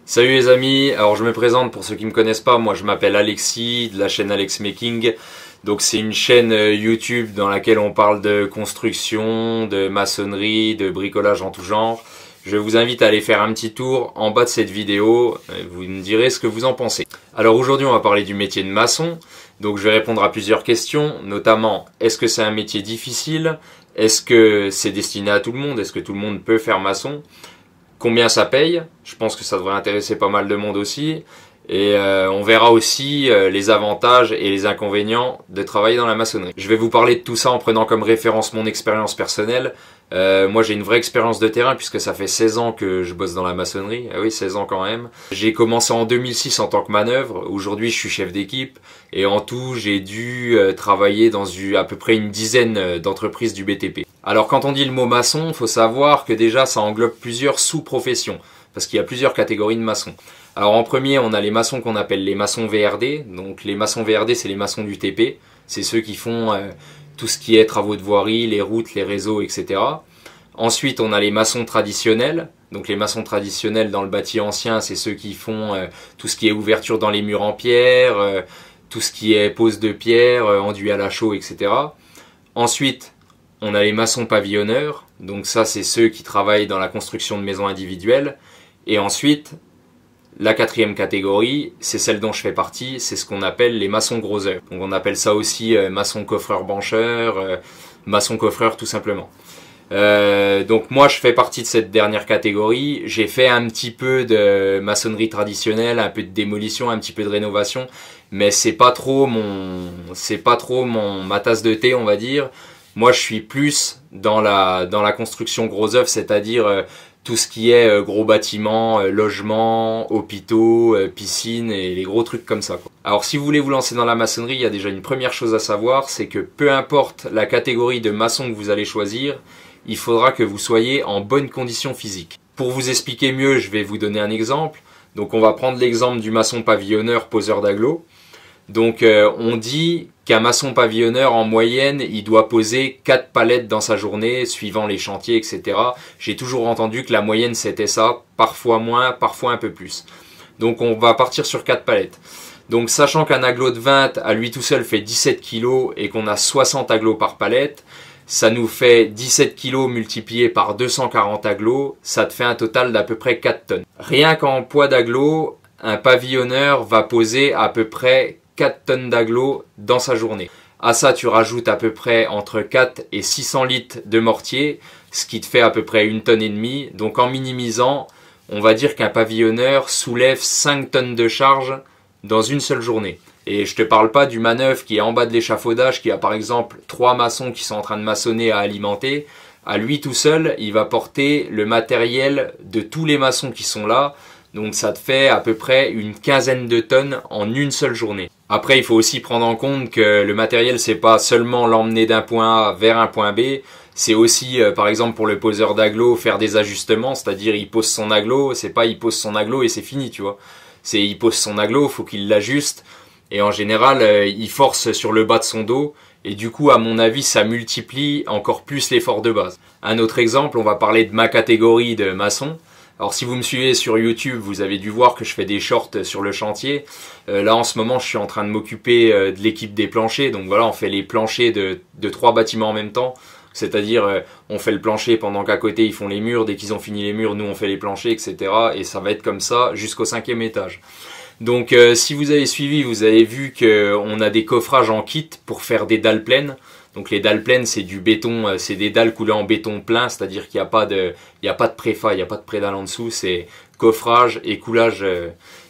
Salut les amis, alors je me présente pour ceux qui ne me connaissent pas, moi je m'appelle Alexis de la chaîne Alex Making. Donc c'est une chaîne YouTube dans laquelle on parle de construction, de maçonnerie, de bricolage en tout genre. Je vous invite à aller faire un petit tour en bas de cette vidéo, vous me direz ce que vous en pensez. Alors aujourd'hui on va parler du métier de maçon, donc je vais répondre à plusieurs questions, notamment est-ce que c'est un métier difficile? Est-ce que c'est destiné à tout le monde? Est-ce que tout le monde peut faire maçon? Combien ça paye? Je pense que ça devrait intéresser pas mal de monde aussi. Et on verra aussi les avantages et les inconvénients de travailler dans la maçonnerie. Je vais vous parler de tout ça en prenant comme référence mon expérience personnelle. Moi j'ai une vraie expérience de terrain puisque ça fait 16 ans que je bosse dans la maçonnerie. Ah oui, 16 ans quand même. J'ai commencé en 2006 en tant que manœuvre. Aujourd'hui je suis chef d'équipe. Et en tout j'ai dû travailler dans à peu près une dizaine d'entreprises du BTP. Alors quand on dit le mot maçon, il faut savoir que déjà ça englobe plusieurs sous-professions. Parce qu'il y a plusieurs catégories de maçons. Alors en premier, on a les maçons qu'on appelle les maçons VRD. Donc les maçons VRD, c'est les maçons du TP. C'est ceux qui font tout ce qui est travaux de voirie, les routes, les réseaux, etc. Ensuite, on a les maçons traditionnels. Donc les maçons traditionnels dans le bâti ancien, c'est ceux qui font tout ce qui est ouverture dans les murs en pierre, tout ce qui est pose de pierre, enduit à la chaux, etc. Ensuite, on a les maçons pavillonneurs. Donc ça, c'est ceux qui travaillent dans la construction de maisons individuelles. Et ensuite, la quatrième catégorie, c'est celle dont je fais partie, c'est ce qu'on appelle les maçons gros œuvres. Donc on appelle ça aussi maçon coffreur bancheur, maçon coffreur tout simplement. Donc moi je fais partie de cette dernière catégorie. J'ai fait un petit peu de maçonnerie traditionnelle, un peu de démolition, un petit peu de rénovation, mais c'est pas trop ma tasse de thé, on va dire. Moi je suis plus dans la construction gros œuvres, c'est-à-dire tout ce qui est gros bâtiments, logements, hôpitaux, piscines et les gros trucs comme ça, quoi. Alors si vous voulez vous lancer dans la maçonnerie, il y a déjà une première chose à savoir, c'est que peu importe la catégorie de maçon que vous allez choisir, il faudra que vous soyez en bonne condition physique. Pour vous expliquer mieux, je vais vous donner un exemple. Donc on va prendre l'exemple du maçon pavillonneur poseur d'agglos. Donc on dit qu'un maçon pavillonneur en moyenne il doit poser 4 palettes dans sa journée suivant les chantiers, etc. J'ai toujours entendu que la moyenne c'était ça, parfois moins, parfois un peu plus. Donc on va partir sur 4 palettes. Donc sachant qu'un aglo de 20 à lui tout seul fait 17 kg et qu'on a 60 aglos par palette, ça nous fait 17 kg multiplié par 240 aglos, ça te fait un total d'à peu près 4 tonnes. Rien qu'en poids d'aglos, un pavillonneur va poser à peu près 4 tonnes d'agglos dans sa journée. À ça, tu rajoutes à peu près entre 4 et 600 litres de mortier, ce qui te fait à peu près 1,5 tonne. Donc en minimisant, on va dire qu'un pavillonneur soulève 5 tonnes de charge dans une seule journée. Et je te parle pas du manœuvre qui est en bas de l'échafaudage, qui a par exemple 3 maçons qui sont en train de maçonner à alimenter. À lui tout seul, il va porter le matériel de tous les maçons qui sont là. Donc ça te fait à peu près une quinzaine de tonnes en une seule journée. Après, il faut aussi prendre en compte que le matériel, c'est pas seulement l'emmener d'un point A vers un point B, c'est aussi, par exemple, pour le poseur d'agglos, faire des ajustements, c'est-à-dire il pose son agglo, c'est pas il pose son agglo et c'est fini, tu vois. C'est il pose son agglo, faut qu'il l'ajuste, et en général, il force sur le bas de son dos, et du coup, à mon avis, ça multiplie encore plus l'effort de base. Un autre exemple, on va parler de ma catégorie de maçon. Alors si vous me suivez sur YouTube, vous avez dû voir que je fais des shorts sur le chantier. Là en ce moment je suis en train de m'occuper de l'équipe des planchers. Donc voilà, on fait les planchers de 3 bâtiments en même temps. C'est-à-dire on fait le plancher pendant qu'à côté ils font les murs. Dès qu'ils ont fini les murs, nous on fait les planchers, etc. Et ça va être comme ça jusqu'au 5e étage. Donc si vous avez suivi, vous avez vu qu'on a des coffrages en kit pour faire des dalles pleines. Donc les dalles pleines, c'est du béton, c'est des dalles coulées en béton plein, c'est-à-dire qu'il n'y a pas de préfa, il n'y a pas de prédalle en dessous, c'est coffrage et coulage,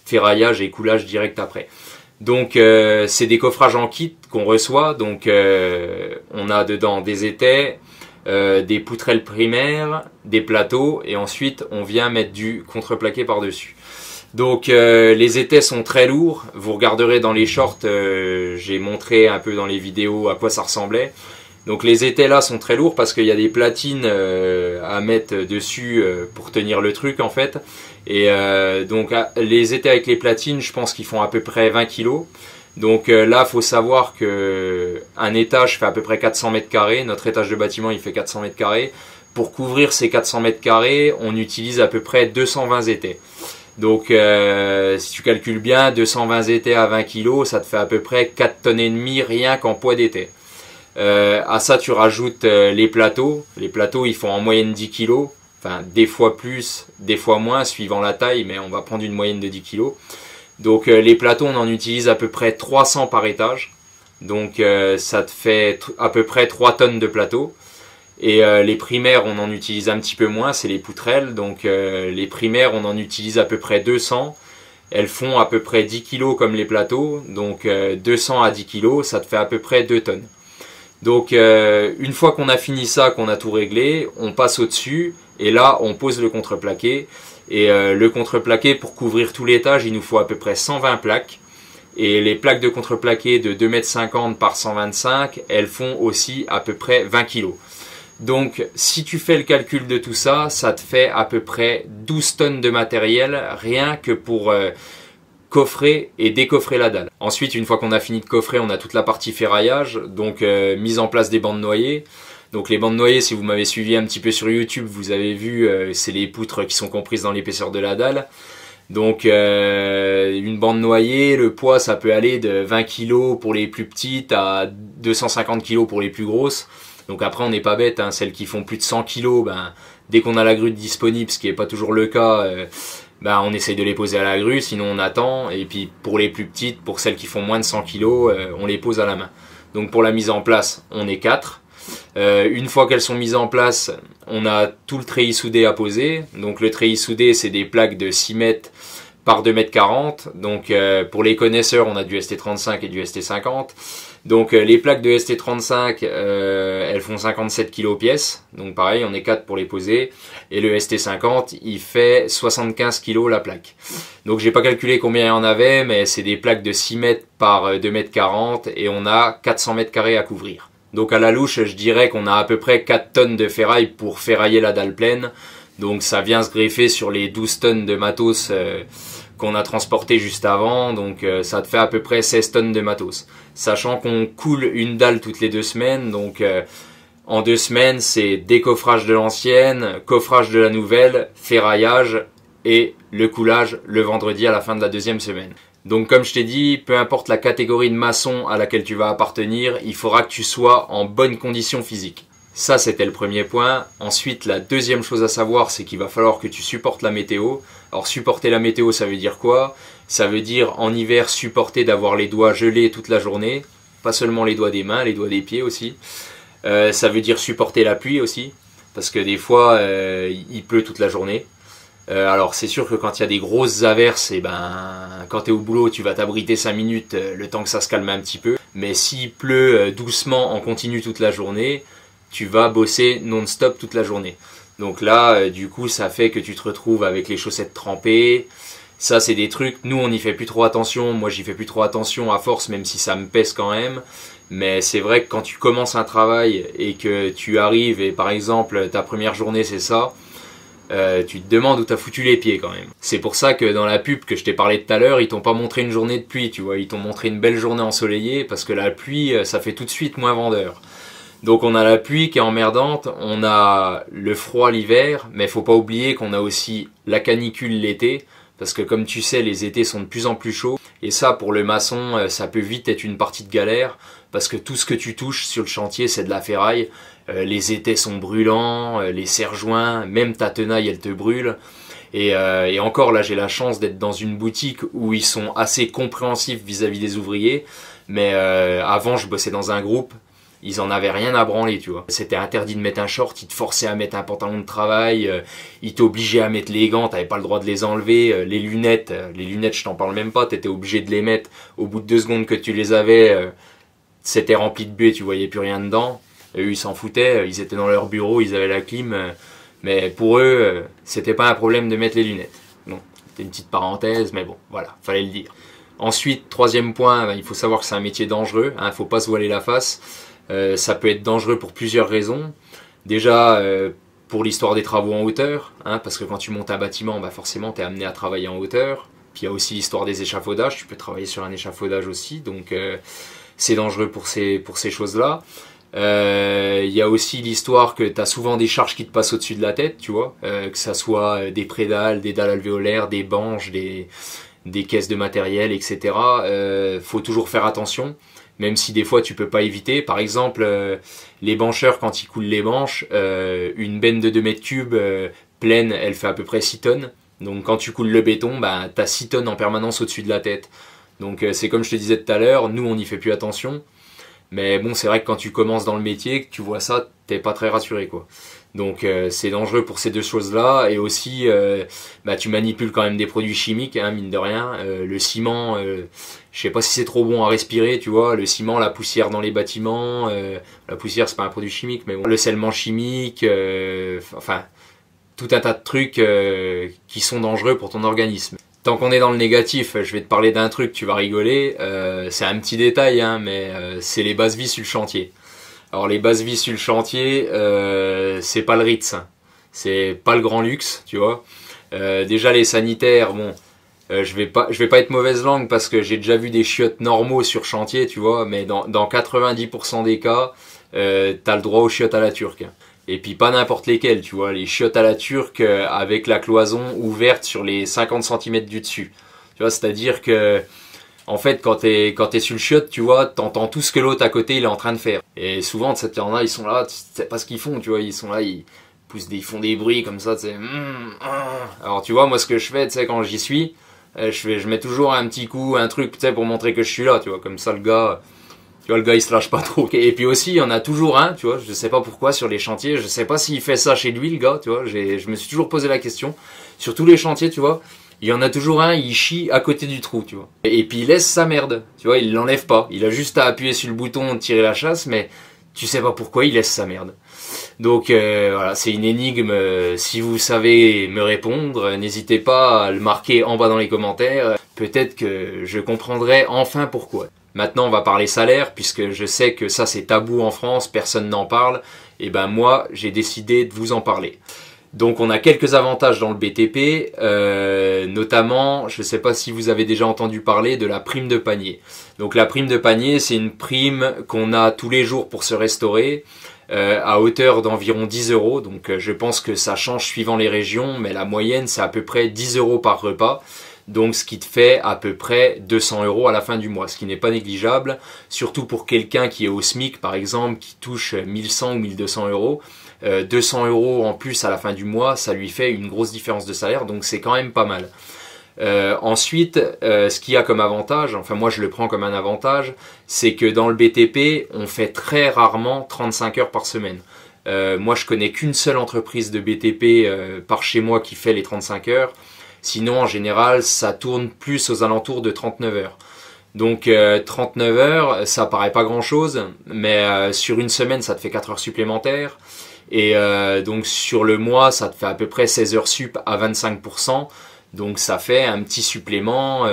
ferraillage et coulage direct après. Donc c'est des coffrages en kit qu'on reçoit, donc on a dedans des étais, des poutrelles primaires, des plateaux, et ensuite on vient mettre du contreplaqué par-dessus. Donc les étais sont très lourds, vous regarderez dans les shorts, j'ai montré un peu dans les vidéos à quoi ça ressemblait. Donc les étais là sont très lourds parce qu'il y a des platines à mettre dessus pour tenir le truc en fait. Et donc les étais avec les platines, je pense qu'ils font à peu près 20 kg. Donc là, faut savoir que un étage fait à peu près 400 mètres carrés, notre étage de bâtiment il fait 400 mètres carrés. Pour couvrir ces 400 mètres carrés, on utilise à peu près 220 étais. Donc si tu calcules bien, 220 étais à 20 kg, ça te fait à peu près 4 tonnes et demie rien qu'en poids d'étais. À ça tu rajoutes les plateaux. Les plateaux ils font en moyenne 10 kg. Enfin des fois plus, des fois moins suivant la taille, mais on va prendre une moyenne de 10 kg. Donc les plateaux on en utilise à peu près 300 par étage. Donc ça te fait à peu près 3 tonnes de plateaux. Et les primaires on en utilise un petit peu moins, c'est les poutrelles. Donc les primaires on en utilise à peu près 200. Elles font à peu près 10 kg comme les plateaux. Donc 200 à 10 kg, ça te fait à peu près 2 tonnes. Donc une fois qu'on a fini ça, qu'on a tout réglé, on passe au-dessus et là on pose le contreplaqué. Et le contreplaqué, pour couvrir tout l'étage, il nous faut à peu près 120 plaques. Et les plaques de contreplaqué de 2,50 m par 125, elles font aussi à peu près 20 kg. Donc si tu fais le calcul de tout ça, ça te fait à peu près 12 tonnes de matériel rien que pour coffrer et décoffrer la dalle. Ensuite, une fois qu'on a fini de coffrer, on a toute la partie ferraillage, donc mise en place des bandes noyées. Donc les bandes noyées, si vous m'avez suivi un petit peu sur YouTube, vous avez vu, c'est les poutres qui sont comprises dans l'épaisseur de la dalle. Donc une bande noyée, le poids ça peut aller de 20 kg pour les plus petites à 250 kg pour les plus grosses. Donc après on n'est pas bête, hein, celles qui font plus de 100 kg, ben, dès qu'on a la grue disponible, ce qui n'est pas toujours le cas, ben, on essaye de les poser à la grue, sinon on attend. Et puis pour les plus petites, pour celles qui font moins de 100 kg, on les pose à la main. Donc pour la mise en place, on est 4. Une fois qu'elles sont mises en place, on a tout le treillis soudé à poser. Donc le treillis soudé, c'est des plaques de 6 mètres par 2,40 m. Donc pour les connaisseurs, on a du ST35 et du ST50. Donc les plaques de ST35, elles font 57 kg pièce. Donc pareil, on est 4 pour les poser. Et le ST50, il fait 75 kg la plaque. Donc j'ai pas calculé combien il y en avait, mais c'est des plaques de 6 mètres par 2,40 m et on a 400 mètres carrés à couvrir. Donc à la louche, je dirais qu'on a à peu près 4 tonnes de ferraille pour ferrailler la dalle pleine. Donc ça vient se greffer sur les 12 tonnes de matos qu'on a transporté juste avant. Donc ça te fait à peu près 16 tonnes de matos. Sachant qu'on coule une dalle toutes les 2 semaines. Donc en 2 semaines, c'est décoffrage de l'ancienne, coffrage de la nouvelle, ferraillage et le coulage le vendredi à la fin de la 2e semaine. Donc comme je t'ai dit, peu importe la catégorie de maçon à laquelle tu vas appartenir, il faudra que tu sois en bonne condition physique. Ça, c'était le premier point. Ensuite, la deuxième chose à savoir, c'est qu'il va falloir que tu supportes la météo. Alors supporter la météo, ça veut dire quoi? Ça veut dire en hiver supporter d'avoir les doigts gelés toute la journée. Pas seulement les doigts des mains, les doigts des pieds aussi. Ça veut dire supporter la pluie aussi. Parce que des fois, il pleut toute la journée. Alors c'est sûr que quand il y a des grosses averses, et ben quand tu es au boulot tu vas t'abriter 5 minutes le temps que ça se calme un petit peu. Mais s'il pleut doucement en continu toute la journée, tu vas bosser non-stop toute la journée. Donc là du coup ça fait que tu te retrouves avec les chaussettes trempées. Ça c'est des trucs, nous on n'y fait plus trop attention, moi j'y fais plus trop attention à force même si ça me pèse quand même. Mais c'est vrai que quand tu commences un travail et que tu arrives et par exemple ta première journée c'est ça, tu te demandes où t'as foutu les pieds quand même. C'est pour ça que dans la pub que je t'ai parlé tout à l'heure, ils t'ont pas montré une journée de pluie, tu vois, ils t'ont montré une belle journée ensoleillée parce que la pluie, ça fait tout de suite moins vendeur. Donc on a la pluie qui est emmerdante, on a le froid l'hiver, mais faut pas oublier qu'on a aussi la canicule l'été, parce que comme tu sais, les étés sont de plus en plus chauds, et ça pour le maçon, ça peut vite être une partie de galère, parce que tout ce que tu touches sur le chantier, c'est de la ferraille. Les étais sont brûlants, les serre-joints, même ta tenaille elle te brûle. Et encore là j'ai la chance d'être dans une boutique où ils sont assez compréhensifs vis-à-vis des ouvriers. Mais avant je bossais dans un groupe, ils en avaient rien à branler, tu vois. C'était interdit de mettre un short, ils te forçaient à mettre un pantalon de travail, ils t'obligeaient à mettre les gants, t'avais pas le droit de les enlever. Les lunettes je t'en parle même pas, t'étais obligé de les mettre. Au bout de 2 secondes que tu les avais, c'était rempli de buée, tu voyais plus rien dedans. Et eux ils s'en foutaient, ils étaient dans leur bureau, ils avaient la clim, mais pour eux c'était pas un problème de mettre les lunettes. Bon, c'était une petite parenthèse, mais bon, voilà, fallait le dire. Ensuite, troisième point, il faut savoir que c'est un métier dangereux, hein, faut pas se voiler la face. Ça peut être dangereux pour plusieurs raisons. Déjà pour l'histoire des travaux en hauteur, hein, parce que quand tu montes un bâtiment, bah forcément tu es amené à travailler en hauteur. Puis il y a aussi l'histoire des échafaudages, tu peux travailler sur un échafaudage aussi, donc c'est dangereux pour ces choses-là. Il y a aussi l'histoire que tu as souvent des charges qui te passent au-dessus de la tête, tu vois, que ça soit des prédales, des dalles alvéolaires, des banches, des caisses de matériel, etc. Faut toujours faire attention, même si des fois tu peux pas éviter. Par exemple, les bancheurs, quand ils coulent les banches, une benne de 2 mètres cubes pleine, elle fait à peu près 6 tonnes. Donc quand tu coules le béton, bah, tu as 6 tonnes en permanence au-dessus de la tête. Donc c'est comme je te disais tout à l'heure, nous on n'y fait plus attention. Mais bon, c'est vrai que quand tu commences dans le métier, que tu vois ça, t'es pas très rassuré, quoi. Donc c'est dangereux pour ces deux choses-là. Et aussi, bah, tu manipules quand même des produits chimiques, hein, mine de rien. Le ciment, je sais pas si c'est trop bon à respirer, tu vois. Le ciment, la poussière dans les bâtiments. La poussière, c'est pas un produit chimique, mais bon. Le scellement chimique, enfin, tout un tas de trucs qui sont dangereux pour ton organisme. Tant qu'on est dans le négatif, je vais te parler d'un truc, tu vas rigoler. C'est un petit détail, hein, mais c'est les bases-vie sur le chantier. Alors les bases-vie sur le chantier, c'est pas le Ritz, hein. C'est pas le grand luxe, tu vois. Déjà les sanitaires, bon, je vais pas être mauvaise langue parce que j'ai déjà vu des chiottes normaux sur chantier, tu vois, mais dans 90% des cas, t'as le droit aux chiottes à la turque. Et puis pas n'importe lesquelles, tu vois, les chiottes à la turque avec la cloison ouverte sur les 50 cm du dessus. Tu vois, c'est-à-dire que, en fait, quand t'es sur le chiotte, tu vois, t'entends tout ce que l'autre à côté il est en train de faire. Et souvent, il y en a, ils sont là, tu sais pas ce qu'ils font, tu vois, ils sont là, ils font des bruits comme ça, tu sais. Alors tu vois, moi ce que je fais, tu sais, quand j'y suis, je mets toujours un petit coup, un truc, tu sais, pour montrer que je suis là, tu vois, comme ça le gars... Tu vois, le gars, il se lâche pas trop. Et puis aussi, il y en a toujours un, tu vois, je sais pas pourquoi, sur les chantiers, je sais pas s'il fait ça chez lui, le gars, tu vois, je me suis toujours posé la question. Sur tous les chantiers, tu vois, il y en a toujours un, il chie à côté du trou, tu vois. Et puis il laisse sa merde, tu vois, il l'enlève pas. Il a juste à appuyer sur le bouton, tirer la chasse, mais tu sais pas pourquoi il laisse sa merde. Donc voilà, c'est une énigme. Si vous savez me répondre, n'hésitez pas à le marquer en bas dans les commentaires. Peut-être que je comprendrai enfin pourquoi. Maintenant, on va parler salaire, puisque je sais que ça c'est tabou en France, personne n'en parle. Et ben moi, j'ai décidé de vous en parler. Donc on a quelques avantages dans le BTP, notamment, je ne sais pas si vous avez déjà entendu parler de la prime de panier. Donc la prime de panier, c'est une prime qu'on a tous les jours pour se restaurer, à hauteur d'environ 10 €. Donc je pense que ça change suivant les régions, mais la moyenne c'est à peu près 10 € par repas. Donc ce qui te fait à peu près 200 € à la fin du mois, ce qui n'est pas négligeable, surtout pour quelqu'un qui est au SMIC par exemple, qui touche 1100 ou 1200 €. 200 € en plus à la fin du mois, ça lui fait une grosse différence de salaire, donc c'est quand même pas mal. Ensuite, ce qu'il y a comme avantage, enfin moi je le prends comme un avantage, c'est que dans le BTP, on fait très rarement 35 heures par semaine. Moi je connais qu'une seule entreprise de BTP par chez moi qui fait les 35 heures. Sinon, en général, ça tourne plus aux alentours de 39 heures. Donc 39 heures, ça paraît pas grand-chose, mais sur une semaine, ça te fait 4 heures supplémentaires. Et donc sur le mois, ça te fait à peu près 16 heures sup à 25%. Donc ça fait un petit supplément,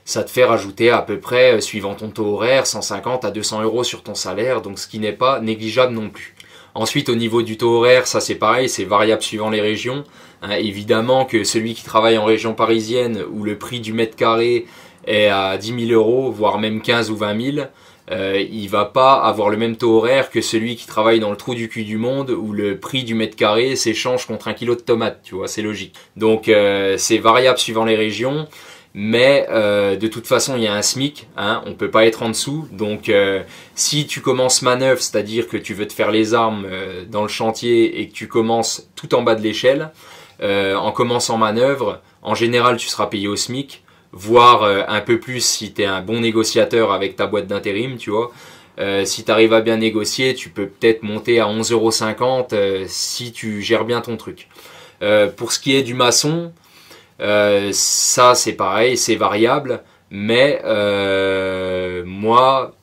ça te fait rajouter à peu près, suivant ton taux horaire, 150 à 200 € sur ton salaire, donc ce qui n'est pas négligeable non plus. Ensuite, au niveau du taux horaire, ça c'est pareil, c'est variable suivant les régions. Hein, évidemment que celui qui travaille en région parisienne, où le prix du mètre carré est à 10 000 €, voire même 15 ou 20 000, il va pas avoir le même taux horaire que celui qui travaille dans le trou du cul du monde, où le prix du mètre carré s'échange contre 1 kilo de tomates, tu vois, c'est logique. Donc c'est variable suivant les régions. Mais de toute façon il y a un SMIC, hein, on peut pas être en dessous, donc si tu commences manœuvre, c'est-à-dire que tu veux te faire les armes dans le chantier et que tu commences tout en bas de l'échelle, en commençant manœuvre, en général tu seras payé au SMIC, voire un peu plus si tu es un bon négociateur avec ta boîte d'intérim, tu vois. Si tu arrives à bien négocier, tu peux peut-être monter à 11,50 € si tu gères bien ton truc. Pour ce qui est du maçon, ça c'est pareil, c'est variable, mais moi,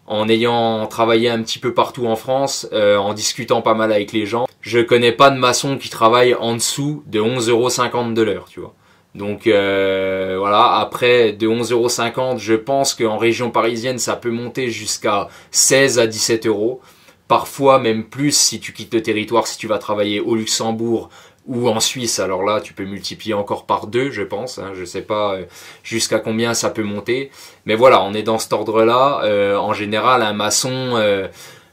en ayant travaillé un petit peu partout en France, en discutant pas mal avec les gens, je connais pas de maçon qui travaille en dessous de 11,50 € de l'heure, tu vois. Donc voilà, après de 11,50 €, je pense qu'en région parisienne ça peut monter jusqu'à 16 à 17 €, parfois même plus si tu quittes le territoire, si tu vas travailler au Luxembourg ou en Suisse, alors là tu peux multiplier encore par 2 je pense, hein, je sais pas jusqu'à combien ça peut monter, mais voilà, on est dans cet ordre là. En général un maçon,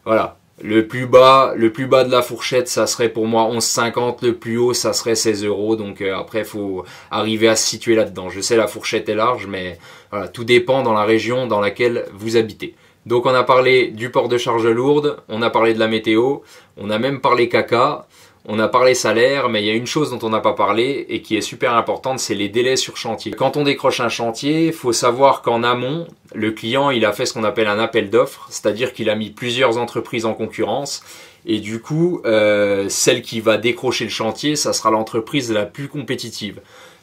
voilà, Le plus bas de la fourchette, ça serait pour moi 11,50. Le plus haut, ça serait 16 €. Donc après, faut arriver à se situer là-dedans. Je sais, la fourchette est large, mais voilà, tout dépend dans la région dans laquelle vous habitez. Donc on a parlé du port de charge lourde, on a parlé de la météo, on a même parlé caca, on a parlé salaire, mais il y a une chose dont on n'a pas parlé et qui est super importante, c'est les délais sur chantier. Quand on décroche un chantier, il faut savoir qu'en amont, le client il a fait ce qu'on appelle un appel d'offres, c'est-à-dire qu'il a mis plusieurs entreprises en concurrence et du coup, celle qui va décrocher le chantier, ça sera l'entreprise la plus compétitive.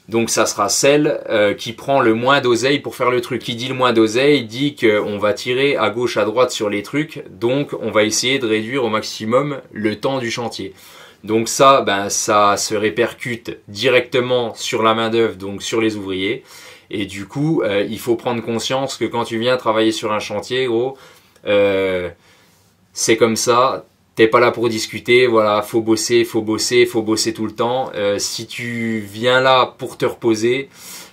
Donc ça sera celle qui prend le moins d'oseille pour faire le truc. Qui dit le moins d'oseille dit qu'on va tirer à gauche à droite sur les trucs, donc on va essayer de réduire au maximum le temps du chantier. Donc ça, ça se répercute directement sur la main d'œuvre, donc sur les ouvriers. Et du coup, il faut prendre conscience que quand tu viens travailler sur un chantier, gros, c'est comme ça. T'es pas là pour discuter, voilà, faut bosser tout le temps. Si tu viens là pour te reposer,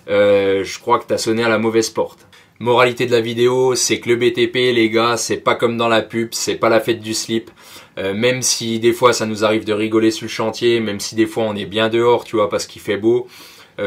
je crois que t'as sonné à la mauvaise porte. Moralité de la vidéo, c'est que le BTP, les gars, c'est pas comme dans la pub, c'est pas la fête du slip. Même si des fois ça nous arrive de rigoler sur le chantier, même si des fois on est bien dehors, tu vois, parce qu'il fait beau,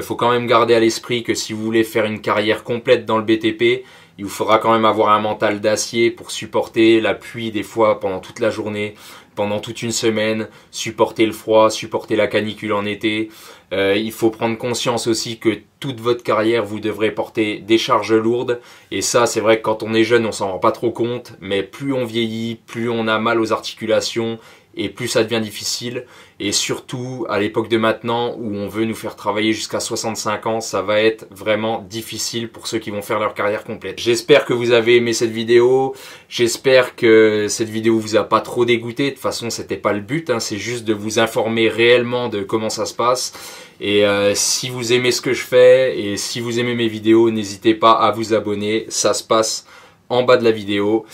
faut quand même garder à l'esprit que si vous voulez faire une carrière complète dans le BTP, il vous faudra quand même avoir un mental d'acier pour supporter la pluie des fois pendant toute la journée, pendant toute une semaine, supporter le froid, supporter la canicule en été. Il faut prendre conscience aussi que toute votre carrière, vous devrez porter des charges lourdes. Et ça, c'est vrai que quand on est jeune, on s'en rend pas trop compte. Mais plus on vieillit, plus on a mal aux articulations et plus ça devient difficile. Et surtout, à l'époque de maintenant, où on veut nous faire travailler jusqu'à 65 ans, ça va être vraiment difficile pour ceux qui vont faire leur carrière complète. J'espère que vous avez aimé cette vidéo. J'espère que cette vidéo vous a pas trop dégoûté. De toute façon, c'était pas le but, hein. C'est juste de vous informer réellement de comment ça se passe. Et si vous aimez ce que je fais et si vous aimez mes vidéos, n'hésitez pas à vous abonner. Ça se passe en bas de la vidéo.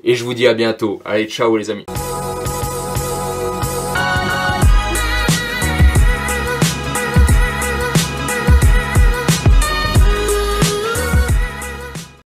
Et je vous dis à bientôt. Allez, ciao les amis.